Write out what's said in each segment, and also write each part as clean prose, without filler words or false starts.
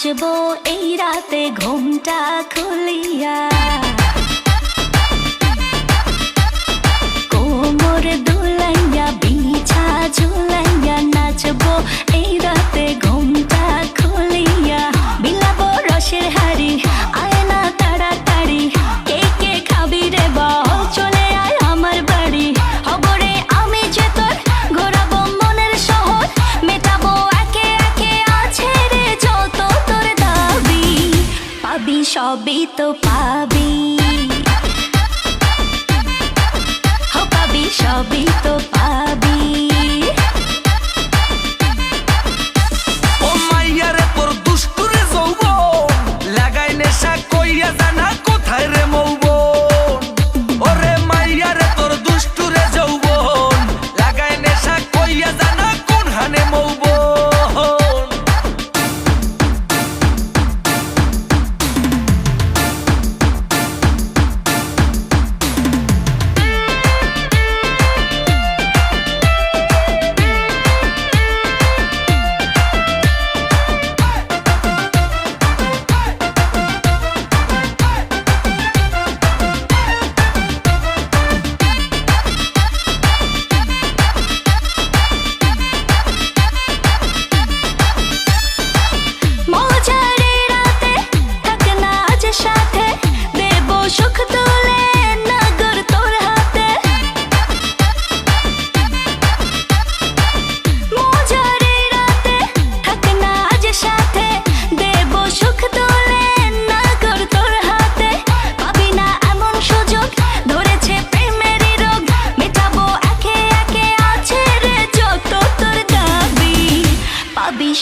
নাচবো এই রাতে ঘুমটা খুলিয়া, কোমর দুলাইয়া বিছা ঝুলাইয়া নাচবো এই রাতে ঘুমটা খুলিয়া। বিলাবো রসের হাড়ি আয় না তাড়াতাড়ি, কে কে খাবি রে বল চলে আয় আমার বাড়ি। খবরে আমি যে তোর ঘোরাবো মনের শহর, মেটাবো একে একে আছে রে যত তোর দাবি। পাবি সবই তো পাবি, পাবি সবই তো পাবি। ও মাইয়া রে তোর দুষ্টুরে যৌবন, লাগাই নেশা কইয়া জানা কোথায় রে মৌবন। ওরে মাইয়া রে তোর দুষ্টুরে যৌবন, লাগাই নেশা কইয়া জানা কোন হানে মৌবন।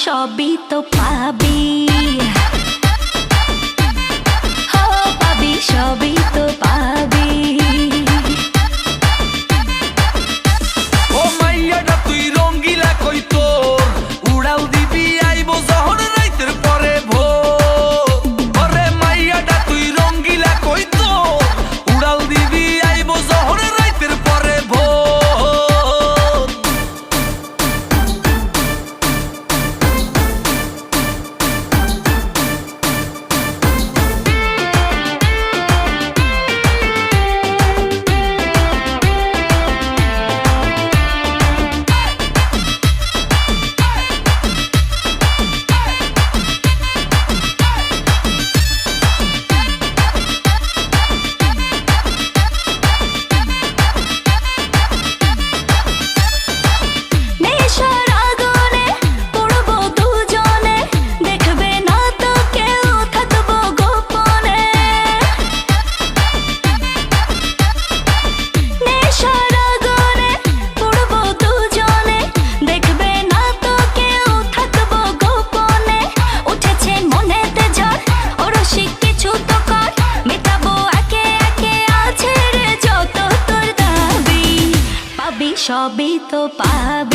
সবই তো পাবি, পাবি সবই তো পাবি। ও মাইয়াটা তুই রঙ্গিলা কই তোর, উড়াল দিবি আইবো যখন রাইতের পরে ভোর। ওরে মাইয়াটা তুই রঙ্গিলা কই তোর, উড়াল দিবি আইবো যখন রাইতের পরে ভোর। সবই তো পাবি।